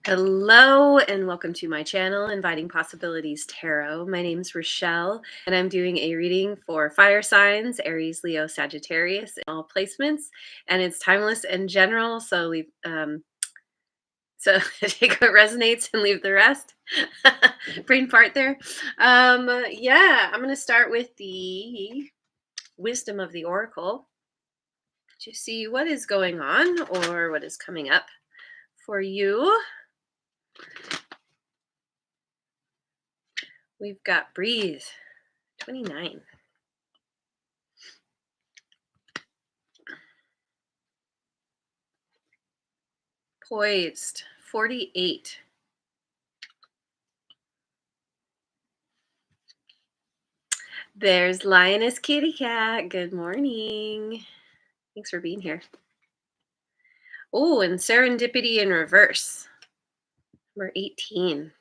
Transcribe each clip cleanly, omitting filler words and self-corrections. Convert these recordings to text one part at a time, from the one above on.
Hello and welcome to my channel, Inviting Possibilities Tarot. My name is Rochelle and I'm doing a reading for fire signs, Aries, Leo, Sagittarius, in all placements. And it's timeless and general, so so take what resonates and leave the rest. Brain part there. Yeah, I'm going to start with the wisdom of the oracle to see what is going on or what is coming up for you. We've got breathe 29. Poised 48. There's Lioness Kitty Cat. Good morning. Thanks for being here. Oh, and Serendipity in reverse. Number 18.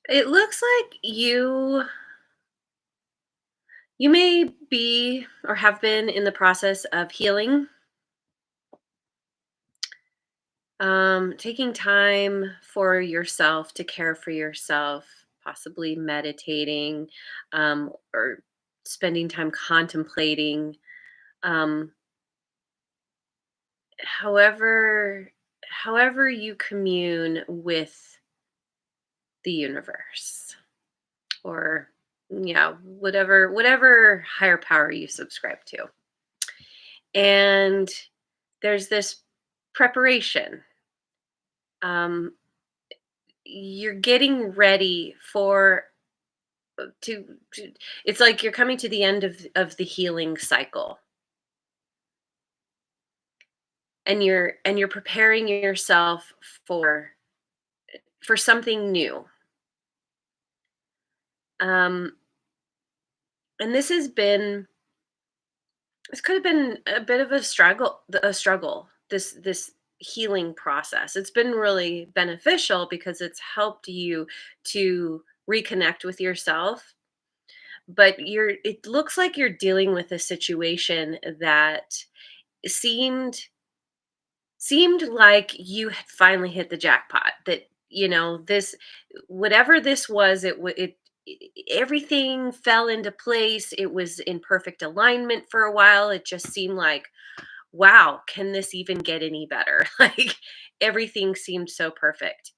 It looks like you may be or have been in the process of healing. Taking time for yourself to care for yourself, possibly meditating, or spending time contemplating. Um, however, however you commune with the universe, or yeah, whatever higher power you subscribe to. And there's this preparation. Um, you're getting ready for to it's like you're coming to the end of the healing cycle, and you're preparing yourself for something new. um and this could have been a bit of a struggle, this healing process. It's been really beneficial because it's helped you to reconnect with yourself, but it looks like you're dealing with a situation that seemed like you had finally hit the jackpot, that this, whatever this was, everything fell into place. It was in perfect alignment for a while. It just seemed like, wow, can this even get any better? Like, everything seemed so perfect,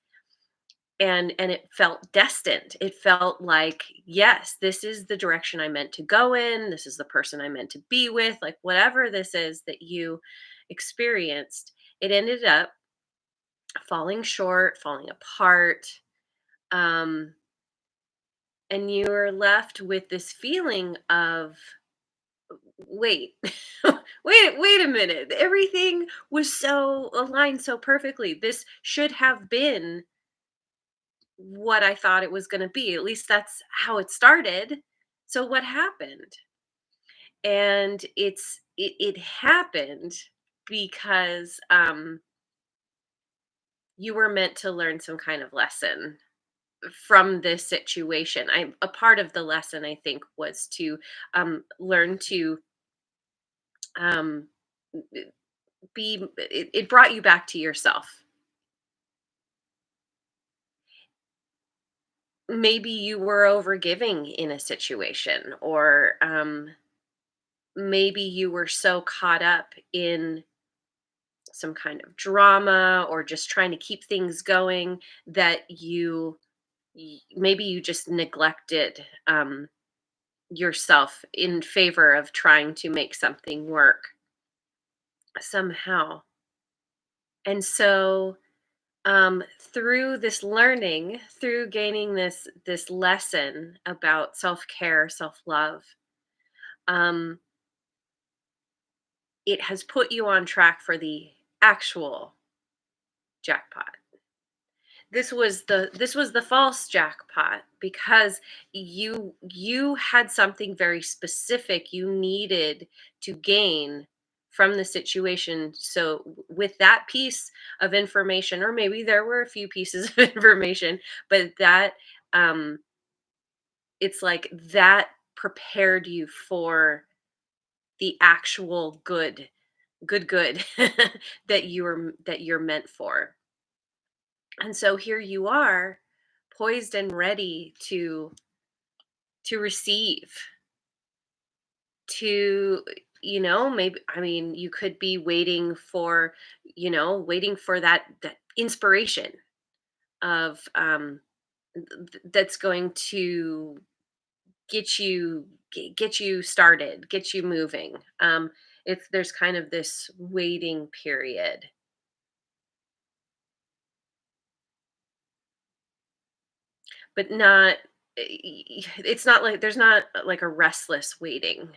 and it felt destined. It felt like, yes, this is the direction I meant to go in. This is the person I meant to be with. Like, whatever this is that you experienced, it ended up falling short, falling apart. Um, and you were left with this feeling of, wait, wait a minute. Everything was so aligned so perfectly. This should have been what I thought it was going to be. At least that's how it started. So what happened? And it happened because you were meant to learn some kind of lesson from this situation. A part of the lesson, I think, was to learn to um, it brought you back to yourself. Maybe you were overgiving in a situation, or maybe you were so caught up in some kind of drama or just trying to keep things going that maybe you just neglected yourself in favor of trying to make something work somehow. And so, through this learning, through gaining this lesson about self-care, self-love, um, it has put you on track for the actual jackpot. This was the false jackpot, because you had something very specific you needed to gain from the situation. So with that piece of information, or maybe there were a few pieces of information, but that um it's like that prepared you for the actual good that you're meant for. And so here you are, poised and ready to receive, to, maybe, I mean, you could be waiting for, waiting for that inspiration of that's going to get you started, get you moving. It's There's kind of this waiting period, but not it's not like there's not like a restless waiting.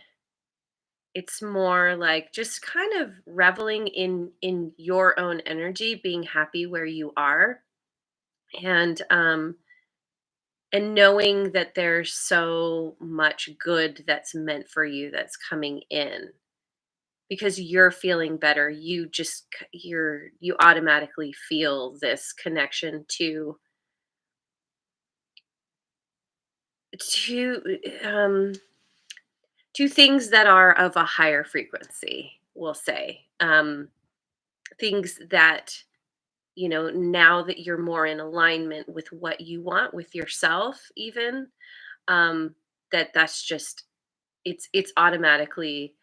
It's more like just kind of reveling in your own energy, being happy where you are, and knowing that there's so much good that's meant for you that's coming in because you're feeling better. You automatically feel this connection to um to things that are of a higher frequency, we'll say. Things that, now that you're more in alignment with what you want with yourself, even, um, that's just, it's automatically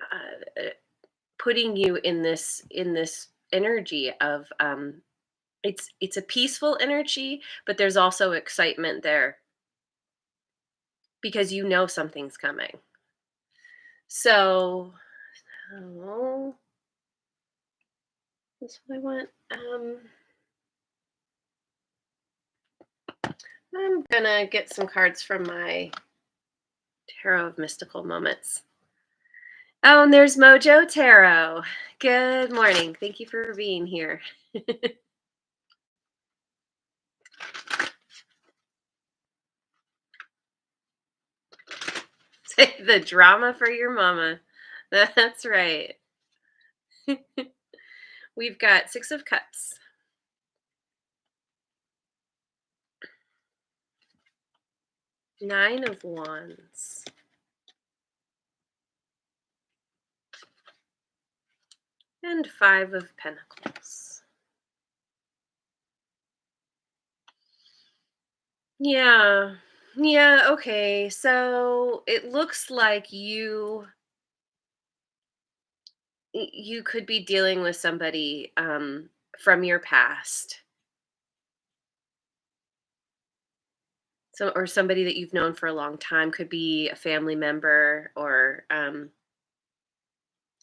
uh, putting you in this energy of, it's a peaceful energy, but there's also excitement there because something's coming. So, oh, that's what I want. I'm gonna get some cards from my Tarot of Mystical Moments. Oh, and there's Mojo Tarot. Good morning. Thank you for being here. Say the drama for your mama. That's right. We've got Six of Cups, Nine of Wands, and Five of Pentacles. Yeah. Yeah, okay. So it looks like you could be dealing with somebody from your past. So, or somebody that you've known for a long time, could be a family member, or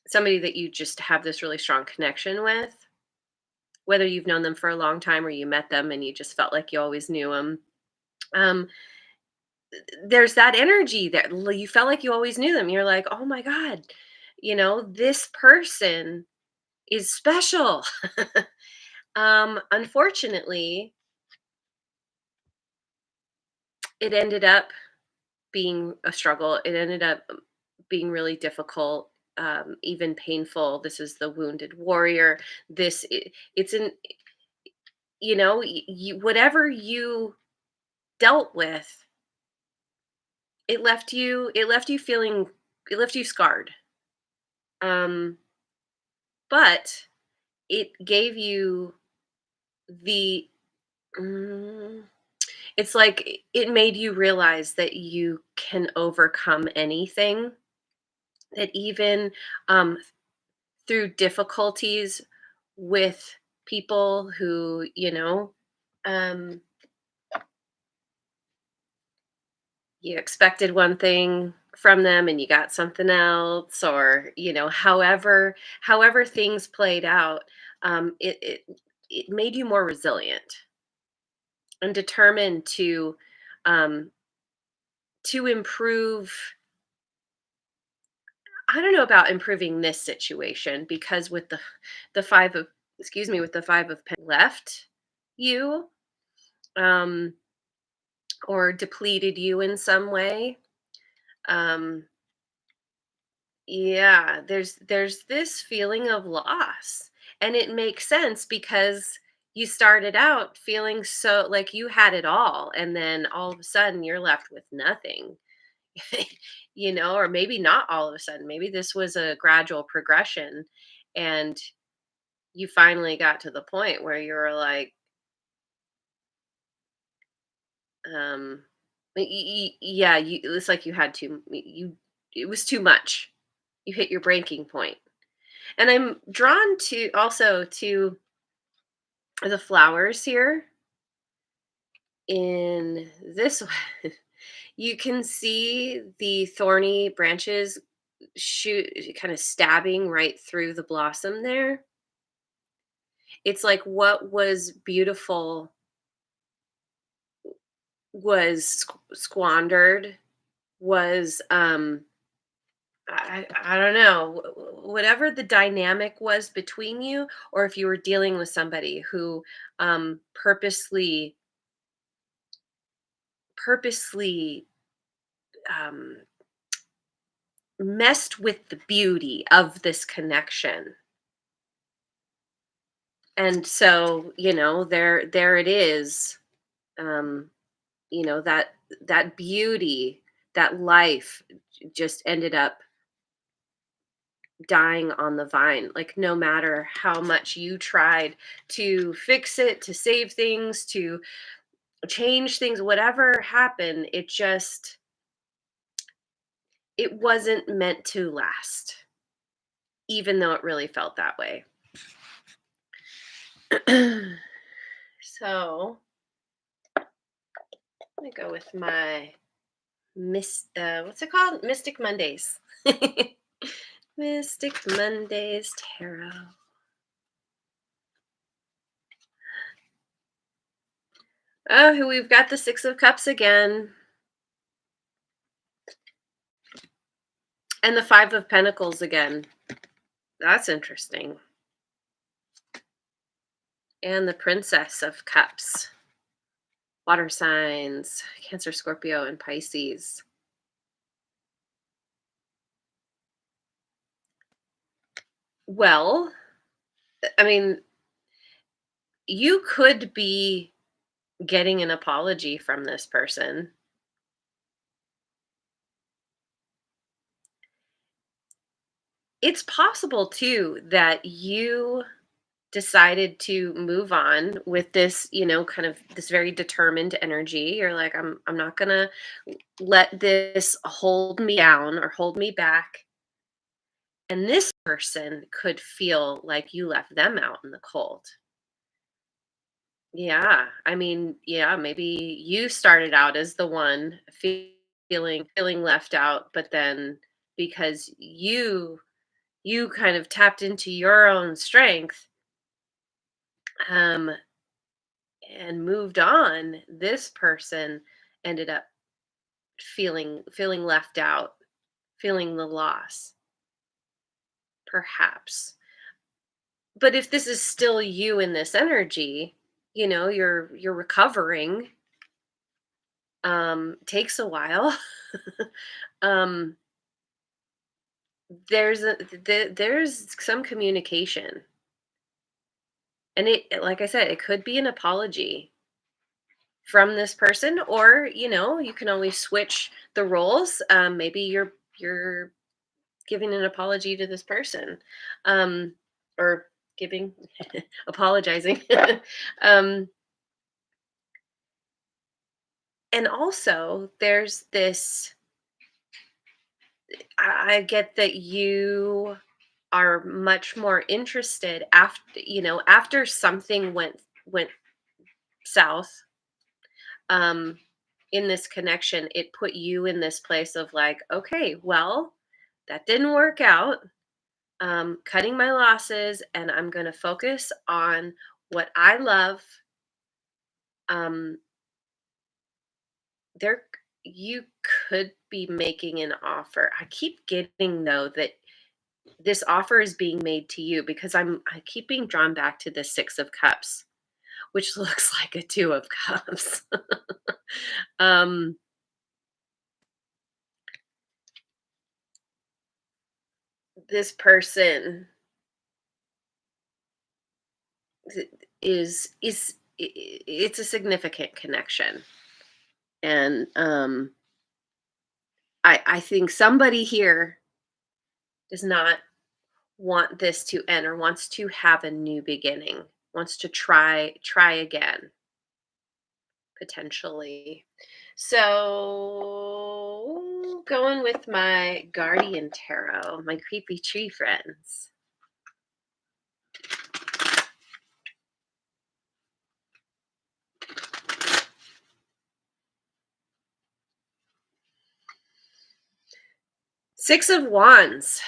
somebody that you just have this really strong connection with, whether you've known them for a long time or you met them and you just felt like you always knew them. Um, there's that energy that you felt like you always knew them. You're like, oh my God, this person is special. Unfortunately, it ended up being a struggle. It ended up being really difficult, even painful. This is the wounded warrior. It's an, whatever you dealt with, it left you scarred. Um, but it gave you the, mm, it's like it made you realize that you can overcome anything, that even um, through difficulties with people who, um, you expected one thing from them and you got something else, or, however things played out, it made you more resilient and determined um, to improve. I don't know about improving this situation, because with the five of excuse me with the five of left you, um, or depleted you in some way. Um, Yeah, there's this feeling of loss. And it makes sense because you started out feeling so like you had it all, and then all of a sudden you're left with nothing. Or maybe not all of a sudden. Maybe this was a gradual progression, and you finally got to the point where you were like, um yeah, it's like you had to you it was too much. You hit your breaking point. And I'm drawn to also to the flowers here in this one. You can see the thorny branches shoot kind of stabbing right through the blossom there. It's like what was beautiful was squandered, was I don't know, whatever the dynamic was between you, or if you were dealing with somebody who purposely um, messed with the beauty of this connection. And so, there it is. Um, that beauty, that life just ended up dying on the vine. Like no matter how much you tried to fix it, to save things, to change things, whatever happened, it wasn't meant to last, even though it really felt that way. So I'm gonna go with my what's it called? Mystic Mondays. Mystic Mondays tarot. Oh, we've got the Six of Cups again. And the Five of Pentacles again. That's interesting. And the Princess of Cups. Water signs, Cancer, Scorpio, and Pisces. Well, I mean, you could be getting an apology from this person. It's possible too that you decided to move on with this, kind of this very determined energy. You're like, I'm not going to let this hold me down or hold me back. And this person could feel like you left them out in the cold. Yeah. I mean, yeah, maybe you started out as the one feeling left out, but then because you kind of tapped into your own strength, um and moved on, this person ended up feeling left out, feeling the loss, perhaps. But if this is still you in this energy, you're recovering, takes a while. um there's some communication, and it, like I said, it could be an apology from this person, or you can always switch the roles. Maybe you're giving an apology to this person, um or giving apologizing. um and also there's this, I get that you are much more interested after something went south, um in this connection. It put you in this place of like, okay, well, that didn't work out. Cutting my losses, and I'm going to focus on what I love. um there you could be making an offer. I keep getting though that this offer is being made to you, because I keep being drawn back to the Six of Cups, which looks like a Two of Cups. um this person th- it's a significant connection. And I think somebody here does not want this to end or wants to have a new beginning, wants to try again, potentially. So going with my guardian tarot, my creepy tree friends. Six of Wands.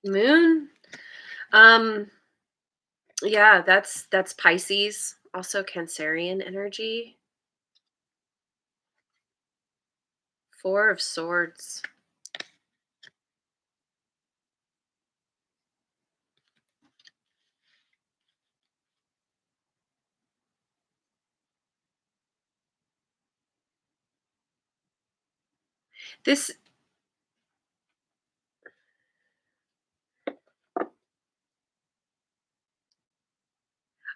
Moon. Um yeah, that's Pisces, also Cancerian energy. Four of Swords. This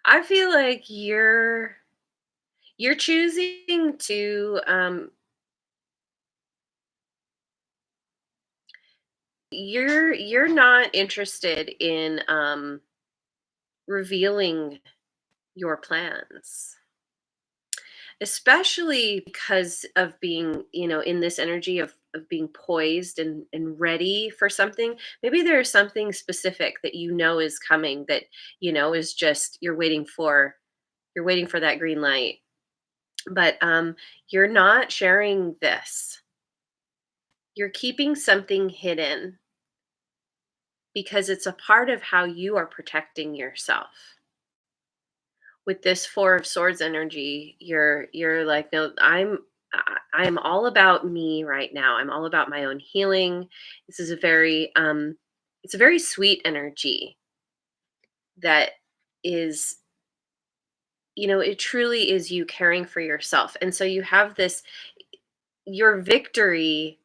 I feel like you're choosing to you're not interested in revealing your plans, especially because of being, in this energy of being poised and ready for something. Maybe there's something specific that is coming that is just you're waiting for that green light. But you're not sharing this. You're keeping something hidden because it's a part of how you are protecting yourself. With this Four of Swords energy, you're like, no, I'm all about me right now. I'm all about my own healing. This is a very it's a very sweet energy that is, it truly is you caring for yourself. And so you have this, your victory,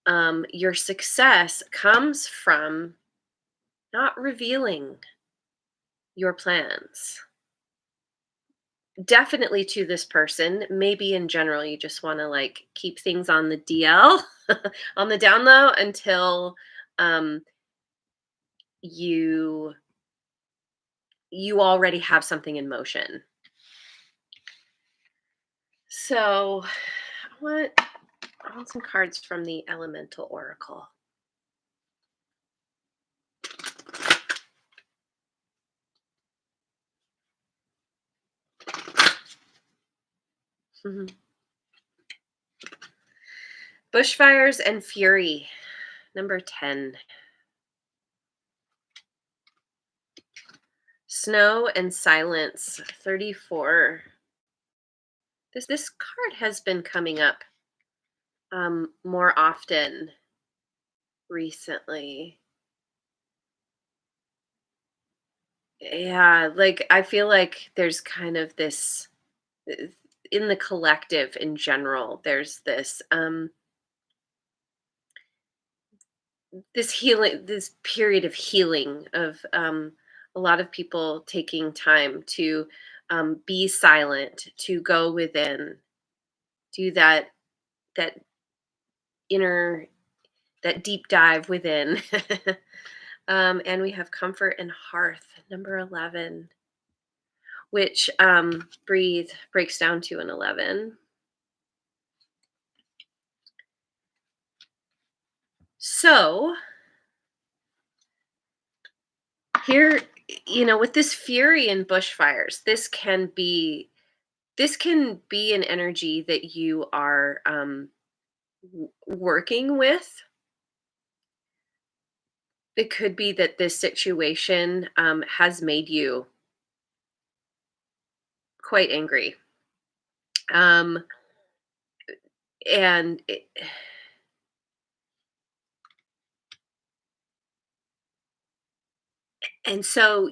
your success comes from not revealing your plans. Definitely to this person. Maybe in general, you just want to like keep things on the DL, on the down low until um, you you already have something in motion. So, I want some cards from the Elemental Oracle. Mhm. Bushfires and Fury, number 10. Snow and Silence, 34. This card has been coming up more often recently. Yeah, like I feel like there's kind of this uh, in the collective in general, there's this healing, this period of healing of a lot of people taking time to be silent, to go within, do that inner, that deep dive within. And we have Comfort and Hearth, number 11, which Breathe breaks down to an 11. So here, with this fury and bushfires, this can be an energy that you are working with. It could be that this situation has made you quite angry. Um, and so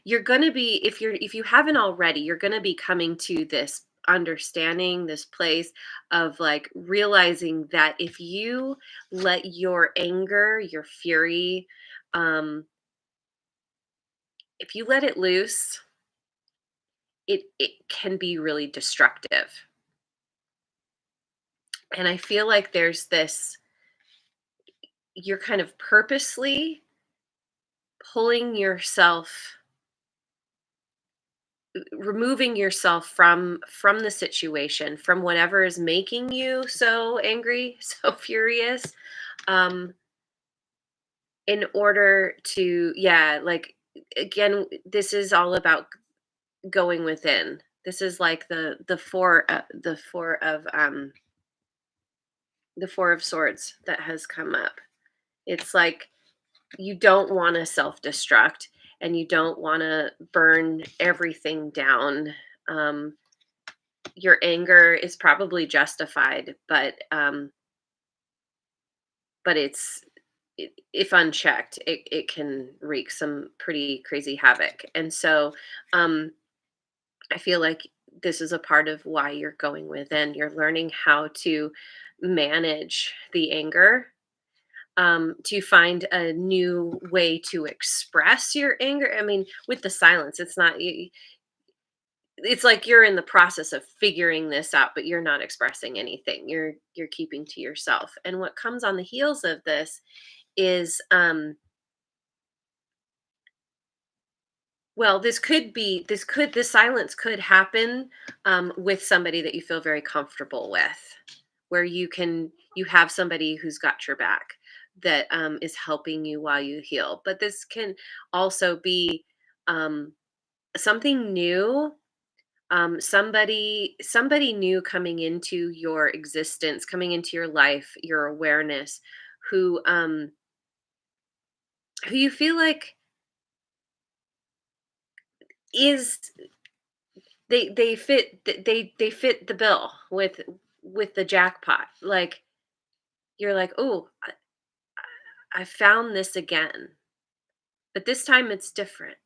you're going to be, if you haven't already, you're going to be coming to this understanding, this place of like realizing that if you let your anger, your fury, um, if you let it loose, it can be really destructive. And I feel like there's this, you're kind of purposely pulling yourself, removing yourself from the situation, from whatever is making you so angry, so furious, um in order to, yeah, like, again, this is all about going within. This is like the four of swords that has come up. It's like you don't want to self-destruct, and you don't want to burn everything down. um your anger is probably justified, but if unchecked, it can wreak some pretty crazy havoc. And so um I feel like this is a part of why you're going within. You're learning how to manage the anger, to find a new way to express your anger. I mean, with the silence, it's not, it's like you're in the process of figuring this out, but you're not expressing anything. You're keeping to yourself. And what comes on the heels of this is, well, this silence could happen, with somebody that you feel very comfortable with, where you have somebody who's got your back, that is helping you while you heal. But this can also be, um, something new, somebody new coming into your existence, coming into your life, your awareness, who um, who you feel like is, they fit the bill with the jackpot. Like, you're like, "Oh, I found this again." But this time it's different.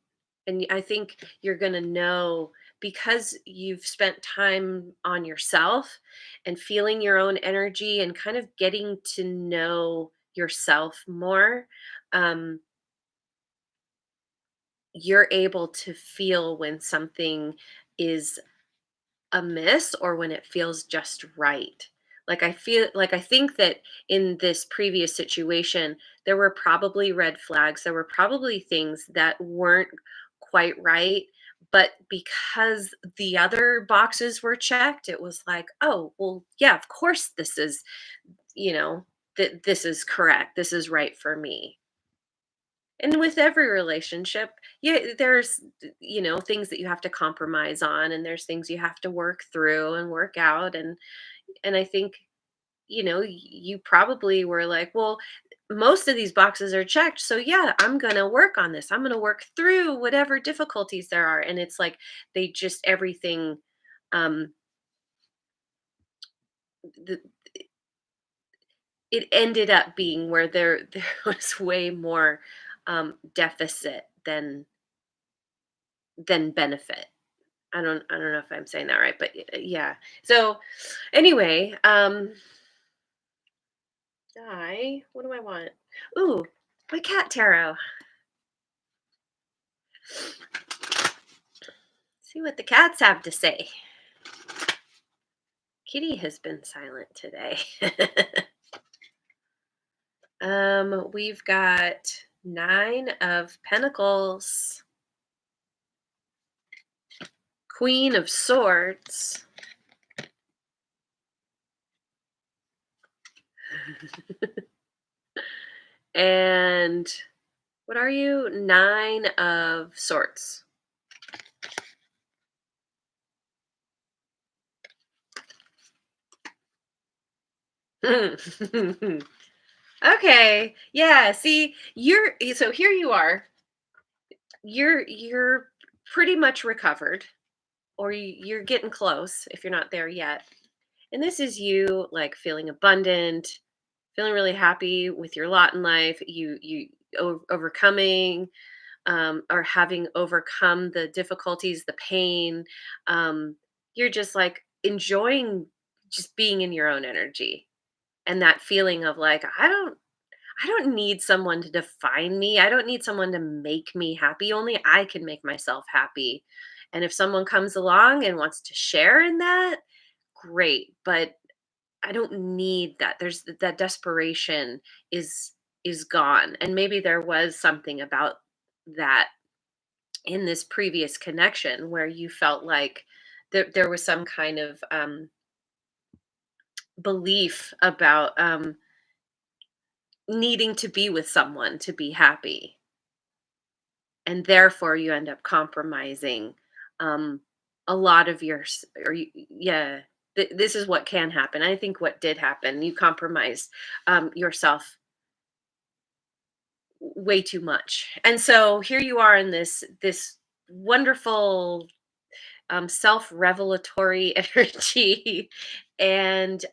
And I think you're going to know, because you've spent time on yourself and feeling your own energy and kind of getting to know yourself more. Um you're able to feel when something is amiss, or when it feels just right. Like, I think that in this previous situation, there were probably red flags. There were probably things that weren't quite right. But because the other boxes were checked, it was like, oh, well, yeah, of course this is, you know, that this is correct. This is right for me. And with every relationship, yeah, there's, things that you have to compromise on, and there's things you have to work through and work out. And I think, you probably were like, well, most of these boxes are checked, so yeah, I'm going to work on this. I'm going to work through whatever difficulties there are. And it's like they just, everything, um the, it ended up being where there was way more deficit than benefit. I don't know if I'm saying that right, but yeah. So anyway, I what do I want? Ooh, my cat tarot. See what the cats have to say. Kitty has been silent today. We've got 9 of Pentacles, Queen of Swords, and what are you? 9 of Swords. Okay. Yeah, see, so here you are. You're pretty much recovered, or you're getting close if you're not there yet. And this is you, like, feeling abundant, feeling really happy with your lot in life, overcoming, or having overcome the difficulties, the pain. You're just like, enjoying just being in your own energy, and that feeling of like, I don't need someone to define me. I don't need someone to make me happy. Only I can make myself happy. And if someone comes along and wants to share in that, great. But I don't need that. That desperation is is gone. And maybe there was something about that in this previous connection where you felt like there was some kind of belief about needing to be with someone to be happy, and therefore you end up compromising um a lot of yeah, this is what can happen. I think what did happen, you compromised yourself way too much, and so here you are in this wonderful self-revelatory energy, and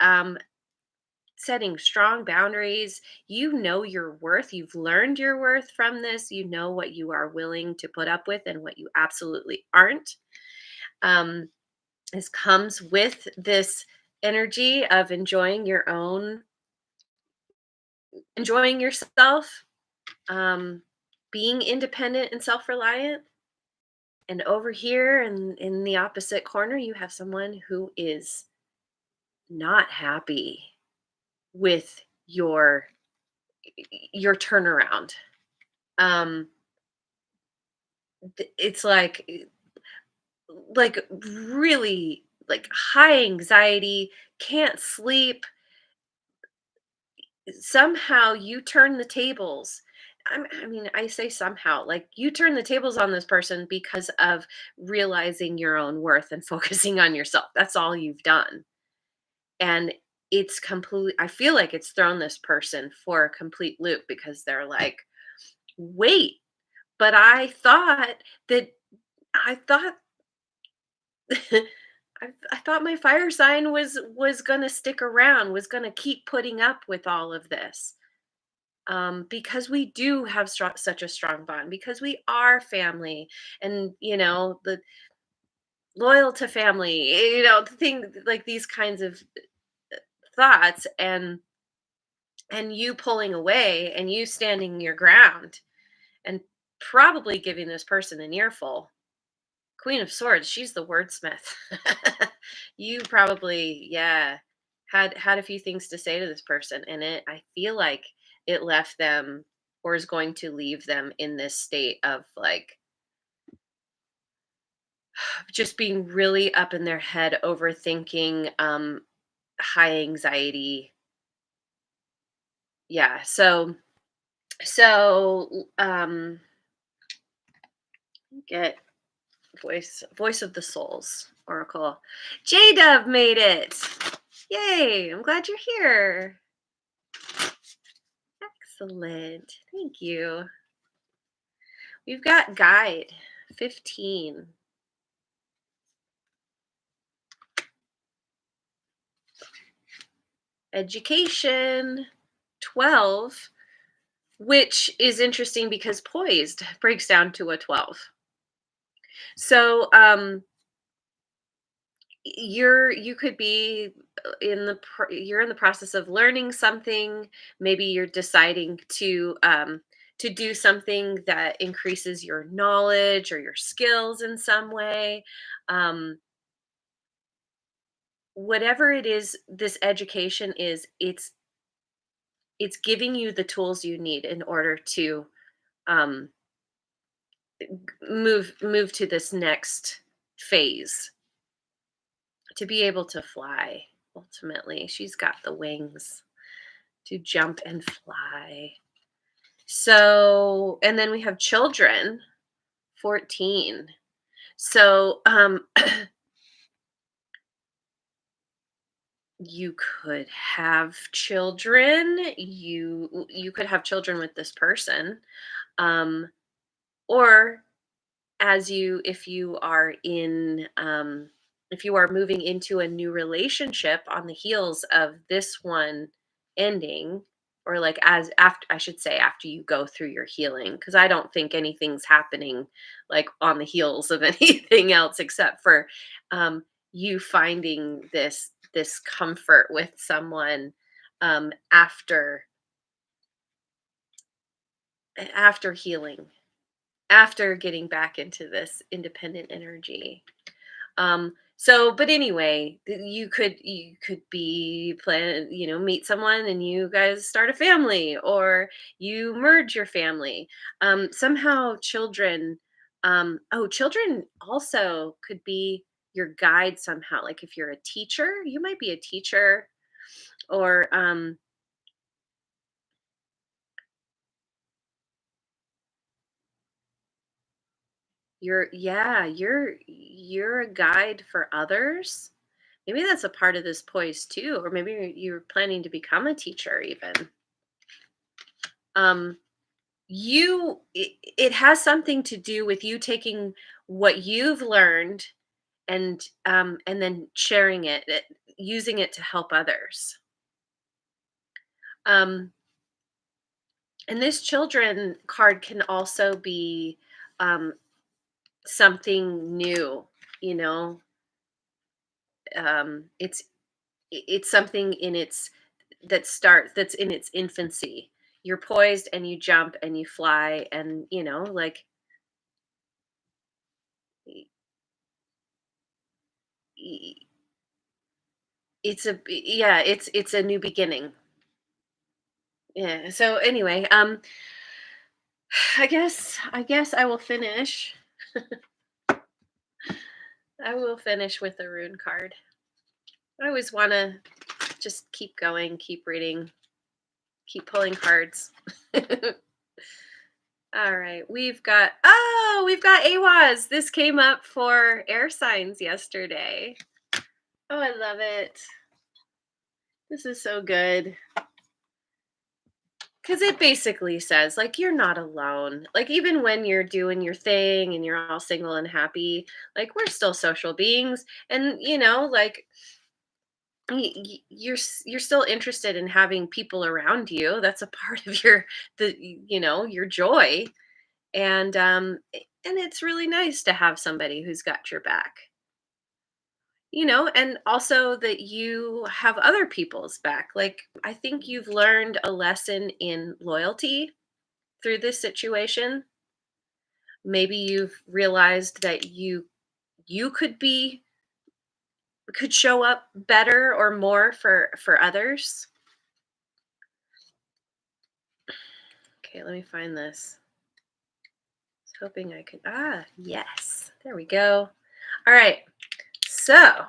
setting strong boundaries. You know your worth. You've learned your worth from this. You know what you are willing to put up with and what you absolutely aren't. Um, this comes with this energy of enjoying yourself, being independent and self-reliant. And over here in the opposite corner, you have someone who is not happy with your turnaround. Um, it's like really like high anxiety, can't sleep. Somehow you turn the tables. I mean, I say somehow, like you turn the tables on this person because of realizing your own worth and focusing on yourself. That's all you've done. And it's completely, I feel like it's thrown this person for a complete loop because they're like, wait, but that I thought I thought my fire sign was gonna stick around, was gonna keep putting up with all of this. Because we do have such a strong bond, because we are family, and the loyal to family, the thing like these kinds of thoughts, and you pulling away and you standing your ground and probably giving this person an earful. Queen of Swords, she's the wordsmith. You probably, yeah, had a few things to say to this person, and I feel like it left them, or is going to leave them in this state of like just being really up in their head, overthinking, high anxiety. Yeah. So get voice of the souls oracle. J Dove made it. Yay, I'm glad you're here. Excellent. Thank you. We've got guide 15. Education 12, which is interesting because poised breaks down to a 12. So you could be you're in the process of learning something. Maybe you're deciding to do something that increases your knowledge or your skills in some way. um Whatever it is, this education is, it's giving you the tools you need in order to um move to this next phase, to be able to fly. Ultimately, she's got the wings to jump and fly. So, and then we have children 14. So, you could have children. You could have children with this person. Um or as you if you are in if you are moving into a new relationship on the heels of this one ending, or like as after, I should say, after you go through your healing, because I don't think anything's happening like on the heels of anything else except for um you finding this comfort with someone after healing, after getting back into this independent energy. But anyway, you could be plan, meet someone and you guys start a family, or you merge your family. Somehow children, children also could be your guide somehow. Like if you're a teacher, you might be a teacher, or you're a guide for others. Maybe that's a part of this poise too, or maybe you're planning to become a teacher even. Um, it has something to do with you taking what you've learned and then sharing using it to help others. Um, and this children card can also be um, something new. You know, it's it's something in its that's in its infancy. You're poised and you jump and you fly, and like y- y- it's a new beginning. Yeah. So anyway, I guess I will finish with a rune card. I always want to just keep going, keep reading, keep pulling cards. All right, we've got AWAS. This came up for air signs yesterday. Oh, I love it. This is so good. Because it basically says, like, you're not alone. Like, even when you're doing your thing and you're all single and happy, like, we're still social beings. And, like, you're still interested in having people around you. That's a part of your joy. And it's really nice to have somebody who's got your back. And also that you have other people's back. Like, I think you've learned a lesson in loyalty through this situation. Maybe you've realized that you could show up better or more for others. Okay, let me find this. I was hoping I could. Yes. There we go. All right. So,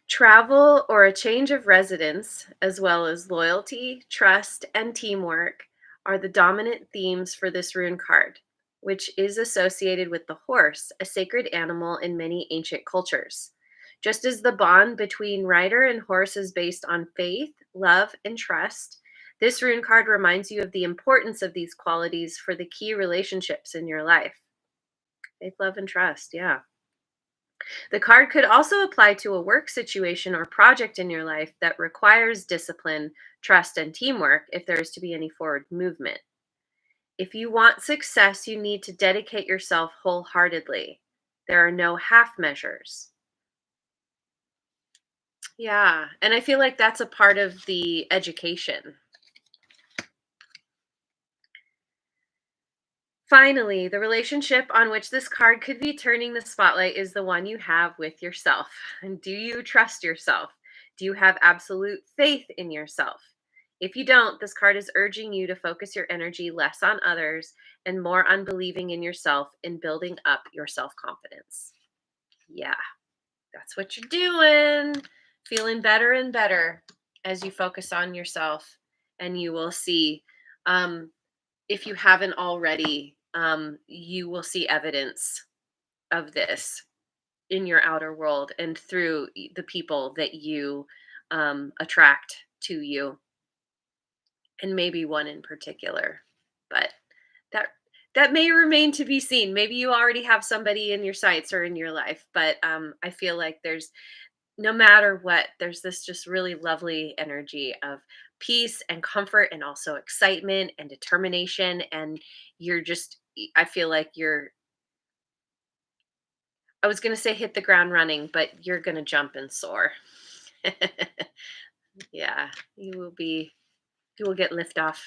travel or a change of residence, as well as loyalty, trust, and teamwork, are the dominant themes for this rune card, which is associated with the horse, a sacred animal in many ancient cultures. Just as the bond between rider and horse is based on faith, love, and trust, this rune card reminds you of the importance of these qualities for the key relationships in your life. Faith, love, and trust. Yeah. The card could also apply to a work situation or project in your life that requires discipline, trust, and teamwork if there is to be any forward movement. If you want success, you need to dedicate yourself wholeheartedly. There are no half measures. Yeah. And I feel like that's a part of the education. Finally, the relationship on which this card could be turning the spotlight is the one you have with yourself. And do you trust yourself? Do you have absolute faith in yourself? If you don't, this card is urging you to focus your energy less on others and more on believing in yourself and building up your self confidence. Yeah, that's what you're doing. Feeling better and better as you focus on yourself, and you will see. Um, if you haven't already, you will see evidence of this in your outer world and through the people that you attract to you, and maybe one in particular. But that that may remain to be seen. Maybe you already have somebody in your sights or in your life, but I feel like there's no matter what, there's this just really lovely energy of peace and comfort and also excitement and determination. And you're just, I feel like I was going to say hit the ground running, but you're going to jump and soar. Yeah, you will get lift off.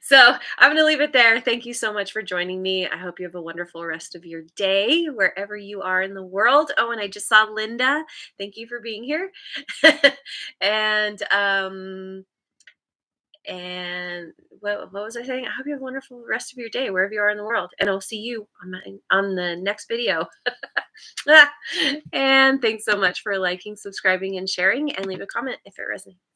So I'm going to leave it there. Thank you so much for joining me. I hope you have a wonderful rest of your day, wherever you are in the world. Oh, and I just saw Linda. Thank you for being here. and, and what was I saying? I hope you have a wonderful rest of your day, wherever you are in the world. And I'll see you on the next video. And thanks so much for liking, subscribing, and sharing. And leave a comment if it resonates.